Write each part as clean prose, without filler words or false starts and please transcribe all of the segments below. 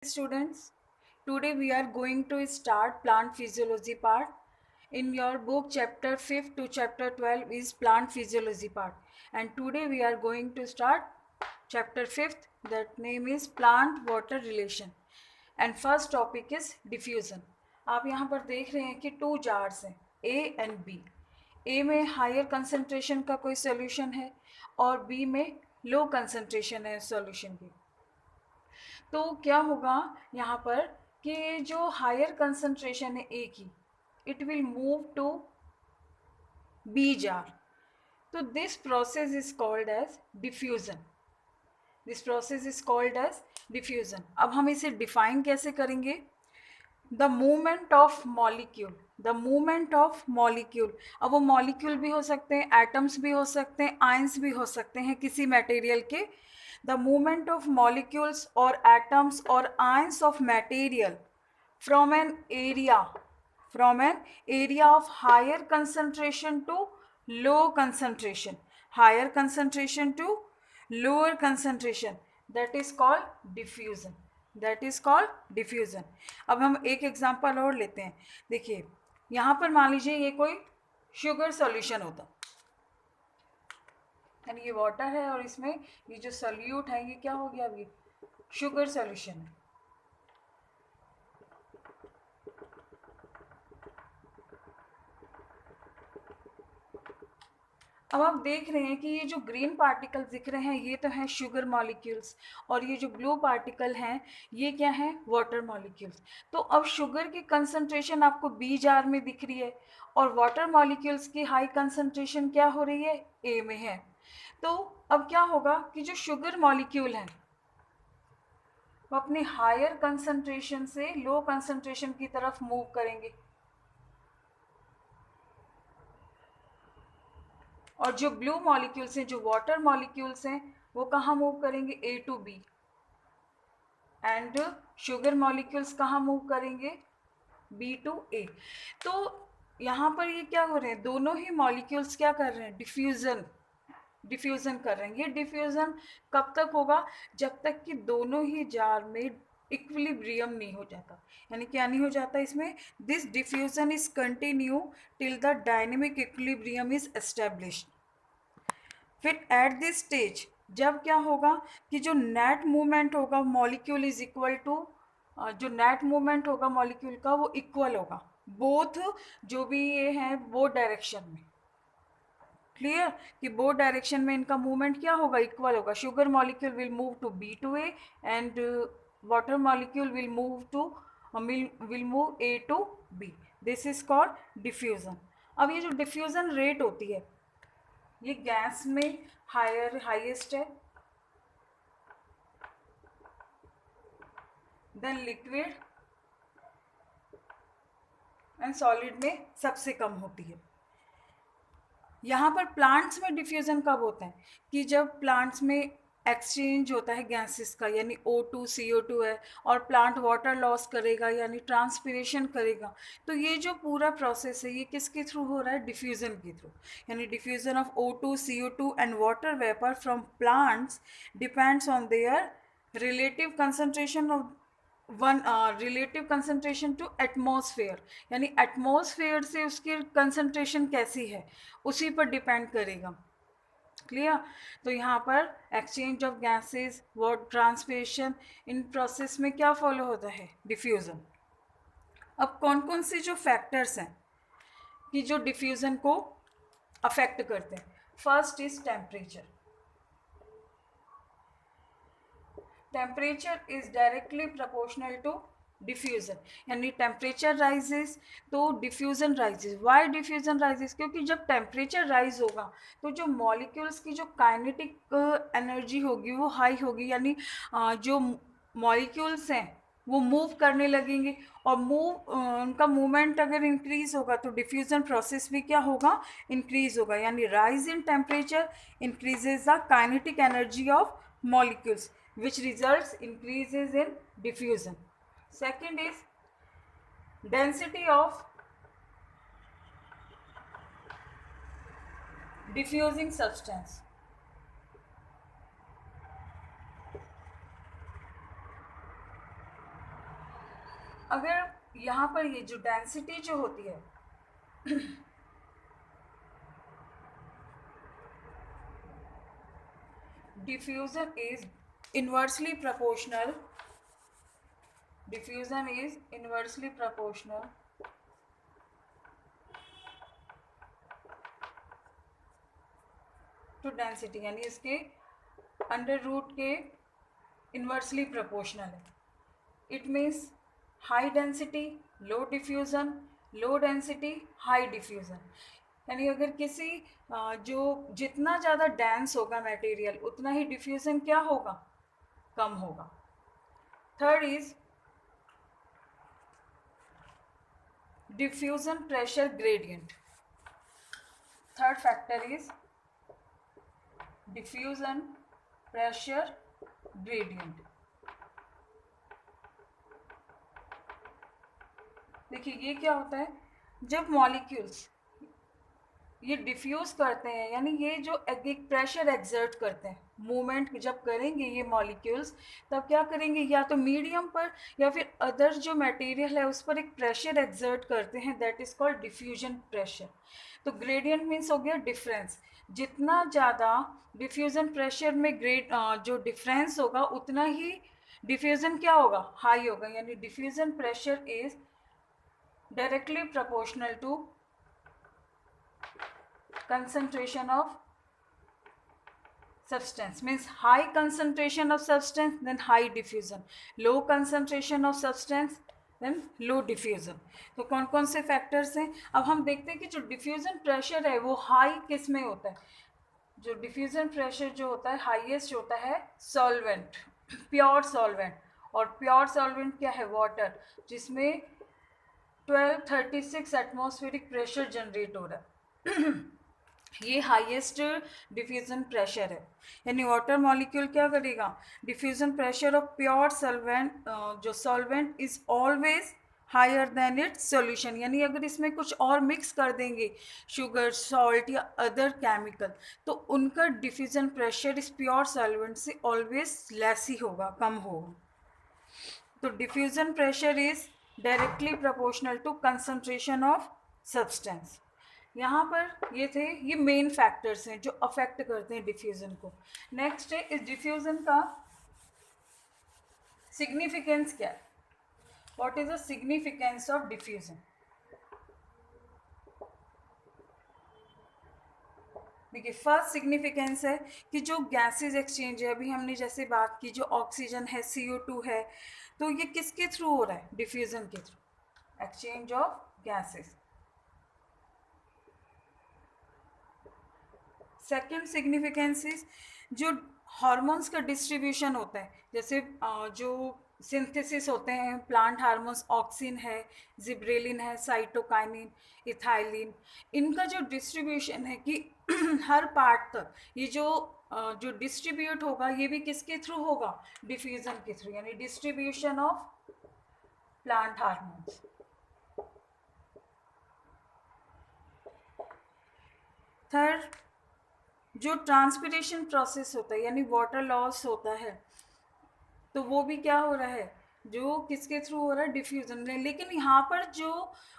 Students, today we are going to start plant physiology part. In your book chapter 5 to chapter 12 is plant physiology part, and today we are going to start chapter 5, that name is plant water relation, and first topic is diffusion. आप यहाँ पर देख रहे हैं कि 2 jars हैं A and B. A में higher concentration का कोई सोल्यूशन है और B में लो कंसंट्रेशन है सोल्यूशन की. तो क्या होगा यहाँ पर कि जो हायर कंसंट्रेशन है ए की, it will move to B jar. तो this process is called as diffusion. This process is called as diffusion. अब हम इसे डिफाइन कैसे करेंगे? The movement of molecule. The movement of molecule. अब वो मॉलिक्यूल भी हो सकते हैं, एटम्स भी हो सकते हैं, आयंस भी हो सकते हैं किसी मटेरियल के. The movement of molecules or atoms or ions of material from an area of higher concentration to low concentration, higher concentration to lower concentration, that is called diffusion. That is called diffusion. अब हम एक example और लेते हैं. देखिए यहाँ पर मान लीजिए ये कोई शुगर सॉल्यूशन होता, यानी ये वाटर है और इसमें ये जो सॉल्यूट है ये क्या हो गया, अभी शुगर सॉल्यूशन है. अब आप देख रहे हैं कि ये जो ग्रीन पार्टिकल दिख रहे हैं ये तो हैं शुगर मॉलिक्यूल्स, और ये जो ब्लू पार्टिकल हैं ये क्या हैं, वाटर मॉलिक्यूल्स. तो अब शुगर की कंसंट्रेशन आपको बी जार में दिख रही है और वाटर मॉलिक्यूल्स की हाई कंसंट्रेशन क्या हो रही है, ए में है. तो अब क्या होगा कि जो शुगर मॉलिक्यूल हैं वो अपने हायर कंसंट्रेशन से लो कंसंट्रेशन की तरफ मूव करेंगे, और जो ब्लू मॉलिक्यूल्स हैं, जो वाटर मॉलिक्यूल्स हैं, वो कहाँ मूव करेंगे, A to B. And sugar molecules कहाँ मूव करेंगे, बी टू ए. तो यहाँ पर ये क्या हो रहे हैं, दोनों ही मॉलिक्यूल्स क्या कर रहे हैं, डिफ्यूज़न कर रहे हैं. ये डिफ्यूज़न कब तक होगा, जब तक कि दोनों ही जार में इक्विलिब्रियम नहीं हो जाता. यानी क्या नहीं हो जाता इसमें, this diffusion is continue till the dynamic equilibrium is established. फिर एट दिस स्टेज जब क्या होगा कि जो नेट मूवमेंट होगा मॉलिक्यूल इज इक्वल टू, जो नेट मूवमेंट होगा मॉलिक्यूल का वो इक्वल होगा बोथ जो भी ये हैं वो डायरेक्शन में. क्लियर कि बोथ डायरेक्शन में इनका मूवमेंट क्या होगा, इक्वल होगा. Sugar molecule will move to B to A and water molecule will move A to B. This is called diffusion. अब ये जो डिफ्यूजन रेट होती है ये गैस में हाईएस्ट है, देन लिक्विड एंड सॉलिड में सबसे कम होती है. यहाँ पर प्लांट्स में डिफ्यूज़न कब होता है कि जब प्लांट्स में एक्सचेंज होता है गैसेस का, यानी O2 CO2 है और प्लांट वाटर लॉस करेगा यानी ट्रांसपिरेशन करेगा. तो ये जो पूरा प्रोसेस है ये किसके थ्रू हो रहा है, डिफ्यूज़न के थ्रू. यानी diffusion of O2 CO2 and water vapour from plants depends on their relative concentration of relative concentration to atmosphere. यानी एटमॉस्फेयर से उसकी कंसंट्रेशन कैसी है उसी पर डिपेंड करेगा. क्लियर. तो यहाँ पर exchange of gases, water transpiration, in process में क्या फॉलो होता है, डिफ्यूज़न. अब कौन कौन से जो फैक्टर्स हैं कि जो डिफ्यूज़न को अफेक्ट करते हैं. First is temperature. Temperature is directly proportional to diffusion. यानी टेम्परेचर राइजेस तो diffusion rises. Why diffusion rises, क्योंकि जब टेम्परेचर राइज होगा तो जो मॉलिक्यूल्स की जो काइनेटिक एनर्जी होगी वो हाई होगी. यानी जो मॉलिक्यूल्स हैं वो मूव करने लगेंगे, और उनका मूवमेंट अगर इंक्रीज़ होगा तो डिफ्यूज़न प्रोसेस भी क्या होगा, इंक्रीज़ होगा. यानी rise in temperature increases the kinetic energy of molecules, which results increases in diffusion. Second is density of diffusing substance. अगर यहाँ पर ये जो डेंसिटी जो होती है diffusion is inversely proportional. Diffusion is inversely proportional to density, यानी इसके अंडर रूट के इन्वर्सली प्रोपोर्शनल है. It means high density low diffusion, low density high diffusion. यानी अगर किसी जो जितना ज़्यादा डेंस होगा मटेरियल उतना ही डिफ्यूज़न क्या होगा, कम होगा. Third is diffusion pressure gradient. Third factor is diffusion pressure gradient. देखिए ये क्या होता है, जब मॉलिक्यूल्स ये डिफ्यूज करते हैं, यानी ये जो एक प्रेशर एक्सर्ट करते हैं, मूवमेंट जब करेंगे ये मॉलिक्यूल्स, तब क्या करेंगे, या तो मीडियम पर या फिर अदर जो मटेरियल है उस पर एक प्रेशर एक्सर्ट करते हैं, that is called diffusion pressure. तो ग्रेडियंट मीन्स हो गया डिफरेंस. जितना ज़्यादा डिफ्यूज़न प्रेशर में जो डिफरेंस होगा उतना ही डिफ्यूज़न क्या होगा, हाई होगा. यानी diffusion pressure is directly proportional to concentration of substance. Means high concentration of substance then high diffusion, low concentration of substance then low diffusion. तो कौन कौन से फैक्टर्स हैं, अब हम देखते हैं कि जो डिफ्यूज़न प्रेशर है वो हाई किस में होता है. जो डिफ्यूज़न प्रेशर जो होता है हाईएस्ट होता है सॉल्वेंट, प्योर सॉल्वेंट. और प्योर सॉल्वेंट क्या है, वाटर, जिसमें 1236 एटमॉस्फेरिक प्रेशर जनरेट हो रहा है. ये हाईएस्ट डिफ्यूज़न प्रेशर है. यानी वाटर मॉलिक्यूल क्या करेगा, diffusion pressure of pure solvent, जो solvent is always higher than its solution. यानी अगर इसमें कुछ और मिक्स कर देंगे, शुगर, सॉल्ट या अदर केमिकल, तो उनका डिफ्यूज़न प्रेशर इस प्योर सॉल्वेंट से ऑलवेज लेस ही होगा, कम होगा. तो diffusion pressure is directly proportional to concentration of substance. यहाँ पर ये थे, ये मेन फैक्टर्स हैं जो अफेक्ट करते हैं डिफ्यूज़न को. नेक्स्ट है इस डिफ्यूज़न का सिग्निफिकेंस क्या है. What is the significance of diffusion. देखिए फर्स्ट सिग्निफिकेंस है कि जो गैसेस एक्सचेंज है, अभी हमने जैसे बात की, जो ऑक्सीजन है, CO2 है, तो ये किसके थ्रू हो रहा है, डिफ्यूज़न के through, exchange of gases. Second significance is जो हार्मोन्स का डिस्ट्रीब्यूशन होता है, जैसे जो सिंथेसिस होते हैं प्लांट हार्मोन्स, ऑक्सिन है, जिब्रेलिन है, साइटोकाइनिन, इथाइलिन, इनका जो डिस्ट्रीब्यूशन है कि हर पार्ट तक ये जो डिस्ट्रीब्यूट होगा ये भी किसके थ्रू होगा, डिफ्यूज़न के थ्रू. यानी distribution of plant hormones. Third, जो ट्रांसपिरेशन प्रोसेस होता है यानी वाटर लॉस होता है, तो वो भी क्या हो रहा है, जो किसके थ्रू हो रहा है, डिफ्यूज़न में. लेकिन यहाँ पर जो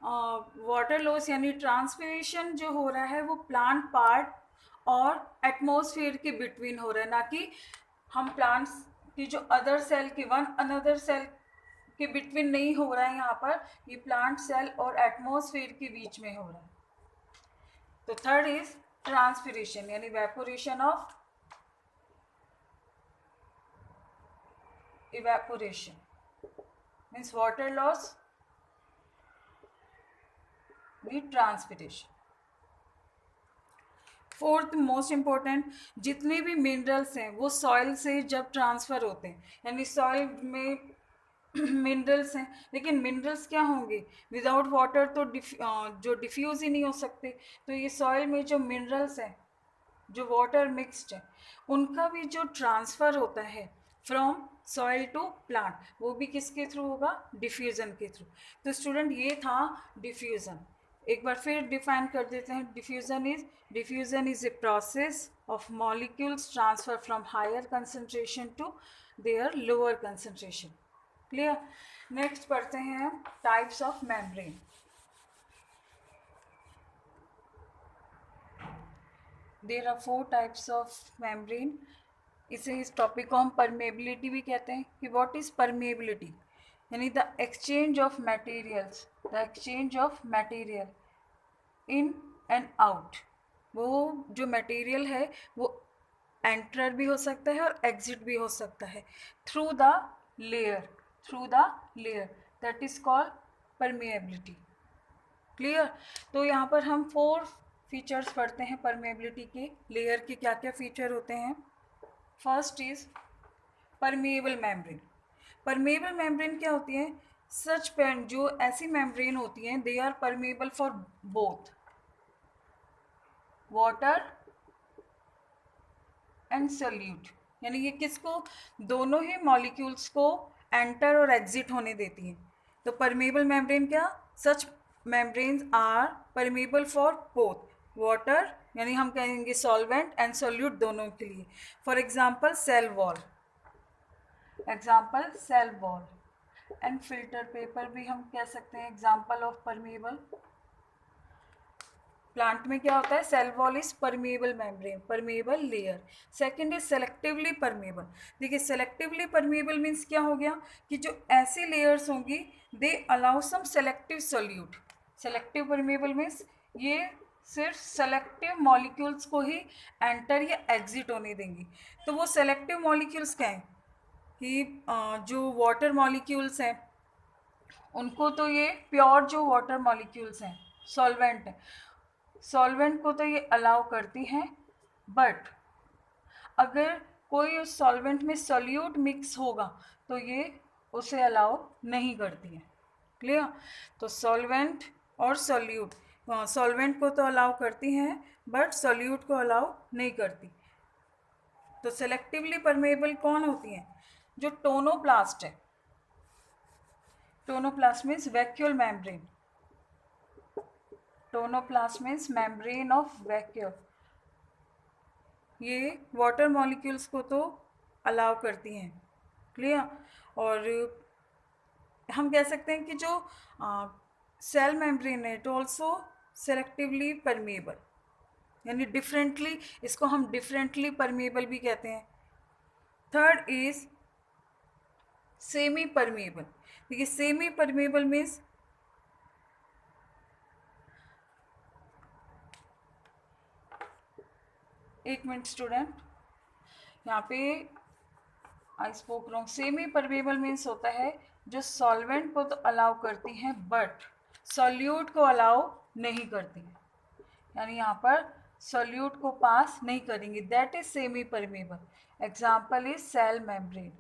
वाटर लॉस यानी ट्रांसपिरेशन जो हो रहा है वो प्लांट पार्ट और एटमॉस्फेयर के बिटवीन हो रहा है, ना कि हम प्लांट्स की जो अदर सेल की वन अनदर सेल के बिटवीन नहीं हो रहा है. यहाँ पर ये प्लांट सेल और एटमॉस्फेयर के बीच में हो रहा है. तो थर्ड इज ट्रांसपिरेशन यानी evaporation of evaporation means water loss with transpiration. Fourth most important, जितने भी मिनरल्स हैं वो सॉइल से जब ट्रांसफ़र होते हैं, यानी सॉइल में मिनरल्स हैं, लेकिन मिनरल्स क्या होंगे, विदाउट वाटर तो जो डिफ्यूज़ ही नहीं हो सकते. तो ये सॉइल में जो मिनरल्स हैं जो वाटर मिक्सड है, उनका भी जो ट्रांसफ़र होता है फ्रॉम सॉइल टू प्लांट, वो भी किसके थ्रू होगा, डिफ्यूज़न के थ्रू. तो स्टूडेंट ये था डिफ्यूज़न. एक बार फिर डिफाइन कर देते हैं. Diffusion is a process of molecules transfer from higher concentration to their lower concentration. Clear. Next पढ़ते हैं types of membrane. There are 4 types of membrane. इस टॉपिक को हम परमेबिलिटी भी कहते हैं कि व्हाट इज परमेबिलिटी, यानी the exchange of materials, the exchange of material in and out. वो जो मटेरियल है वो एंटर भी हो सकता है और एग्जिट भी हो सकता है through the layer, through the layer, that is called permeability. Clear. तो यहाँ पर हम 4 फीचर्स पढ़ते हैं परमेबिलिटी के। लेयर के क्या क्या फीचर होते हैं। First is permeable membrane. Permeable membrane क्या होती है, सच पेन जो ऐसी मेम्ब्रेन होती हैं they are permeable for both water and solute, यानी ये किसको, दोनों ही मॉलिक्यूल्स को एंटर और एग्जिट होने देती हैं। तो परमेबल मेम्ब्रेन क्या, such membranes are permeable for both water, यानी हम कहेंगे सॉल्वेंट एंड सॉल्यूट दोनों के लिए। For example cell wall, example cell wall and filter paper भी हम कह सकते हैं एग्जाम्पल ऑफ परमेबल। प्लांट में क्या होता है, cell wall is permeable membrane, permeable layer. Second is selectively permeable. देखिए सेलेक्टिवली परमेबल मीन्स क्या हो गया कि जो ऐसी लेयर्स होंगी they allow some selective solute. Selective permeable means ये सिर्फ सेलेक्टिव मॉलिक्यूल्स को ही एंटर या एग्जिट होने देंगी। तो वो सेलेक्टिव मॉलिक्यूल्स क्या हैं कि जो वाटर मॉलिक्यूल्स हैं उनको तो ये प्योर जो वाटर मॉलिक्यूल्स हैं सॉल्वेंट हैं, सॉल्वेंट को तो ये अलाउ करती हैं, बट अगर कोई उस सॉल्वेंट में सॉल्यूट मिक्स होगा तो ये उसे अलाउ नहीं करती है। क्लियर। तो सॉल्वेंट और सॉल्यूट, सॉल्वेंट को तो अलाउ करती हैं बट सॉल्यूट को अलाउ नहीं करती। तो सेलेक्टिवली परमेबल कौन होती हैं, जो टोनोप्लास्ट है। Tonoplast means vacuole membrane, tonoplast means membrane of vacuole. ये वाटर मॉलिक्यूल्स को तो अलाउ करती हैं। क्लियर। और हम कह सकते हैं कि जो सेल मेम्ब्रेन है इट ऑल्सो सेलेक्टिवली परमेबल, यानी डिफरेंटली, इसको हम डिफरेंटली परमेबल भी कहते हैं। Third is semi permeable. देखिए सेमी परमेबल मीन्स एक मिनट स्टूडेंट, यहाँ पे I spoke wrong. Semi permeable means होता है जो सॉल्वेंट को तो अलाउ करती हैं बट सॉल्यूट को अलाउ नहीं करती हैं, यानी यहाँ पर सॉल्यूट को पास नहीं करेंगे, that is semi permeable. Example is cell membrane.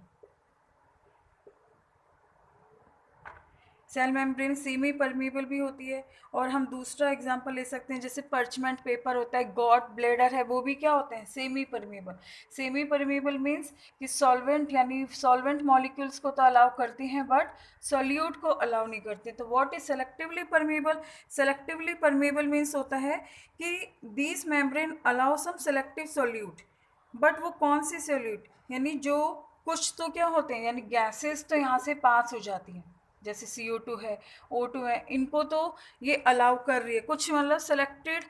Cell membrane semi permeable भी होती है। और हम दूसरा एग्जांपल ले सकते हैं जैसे पर्चमेंट पेपर होता है, गॉट ब्लेडर है, वो भी क्या होते हैं, semi permeable. Semi permeable means कि सॉल्वेंट यानी सॉल्वेंट मॉलिक्यूल्स को तो अलाउ करती हैं बट सॉल्यूट को अलाउ नहीं करते। तो what is selectively permeable, selectively permeable means होता है कि these membrane allow some selective solute, but वो कौन सी सॉल्यूट, यानी जो कुछ तो क्या होते हैं, यानी गैसेस तो यहाँ से पास हो जाती हैं, जैसे CO2 है, O2 है, इनको तो ये अलाउ कर रही है, कुछ मतलब सेलेक्टेड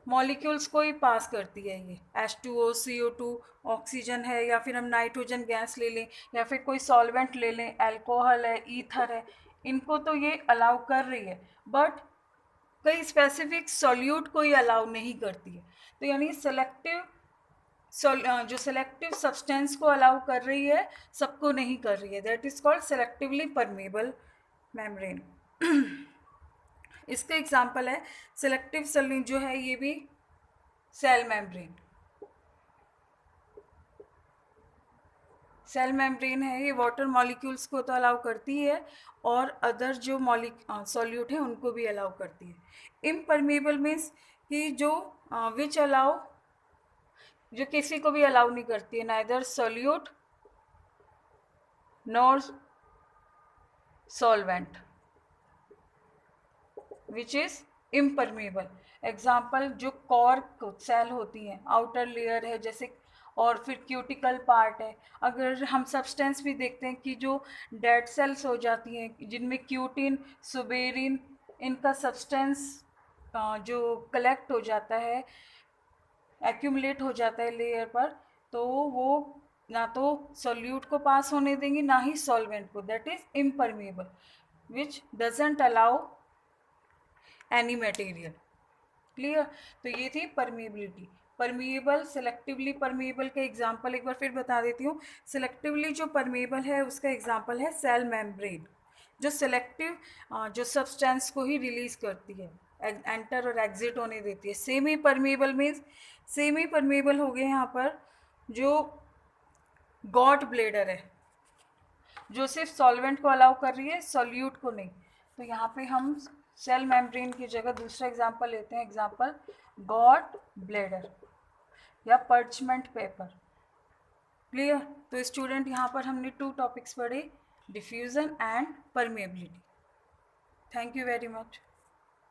मॉलिक्यूल्स को ही पास करती है ये। H2O, CO2 ऑक्सीजन है, या फिर हम नाइट्रोजन गैस ले लें, या फिर कोई सॉल्वेंट ले लें, अल्कोहल है, ईथर है, इनको तो ये अलाउ कर रही है बट कई स्पेसिफिक सॉल्यूट को ही अलाउ नहीं करती है। तो यानी सेलेक्टिव जो सेलेक्टिव सब्सटेंस को अलाउ कर रही है सबको नहीं कर रही है, that is called selectively permeable membrane. इसका एग्जांपल है सेलेक्टिव सॉल्यूट जो है ये भी सेल मेम्ब्रेन। सेल मेम्ब्रेन है ये वाटर मॉलिक्यूल्स को तो अलाउ करती है और अदर जो सॉल्यूट है उनको भी अलाउ करती है। इम्परमेबल मीन्स कि जो विच अलाउ, जो किसी को भी अलाउ नहीं करती है, neither solute nor solvent, which is impermeable. Example जो कॉर्क सेल होती हैं, आउटर लेयर है, जैसे और फिर क्यूटिकल पार्ट है। अगर हम सब्सटेंस भी देखते हैं कि जो डेड सेल्स हो जाती हैं जिनमें क्यूटिन, सुबेरिन, इनका सब्सटेंस जो कलेक्ट हो जाता है, एक्यूमुलेट हो जाता है लेयर पर, तो वो ना तो सॉल्यूट को पास होने देंगे ना ही सॉल्वेंट को, that is impermeable, which doesn't allow any material. Clear? तो ये थी परमिएबिलिटी। परमिएबल, सिलेक्टिवली परमिएबल के एग्जाम्पल एक बार फिर बता देती हूँ। सिलेक्टिवली जो परमिएबल है उसका एग्जाम्पल है सेल मेम्ब्रेन, जो सिलेक्टिव जो सब्सटेंस को ही रिलीज करती है, एंटर और एग्जिट होने देती है। Semi permeable means, semi permeable हो गए यहाँ पर जो गॉट ब्लेडर है, जो सिर्फ सॉल्वेंट को अलाउ कर रही है, सॉल्यूट को नहीं। तो यहाँ पे हम सेल मेम्ब्रेन की जगह दूसरा एग्जांपल लेते हैं, एग्जांपल गॉट ब्लेडर या पर्चमेंट पेपर। क्लियर? तो स्टूडेंट यहाँ पर हमने 2 टॉपिक्स पढ़े, diffusion and permeability. Thank you very much.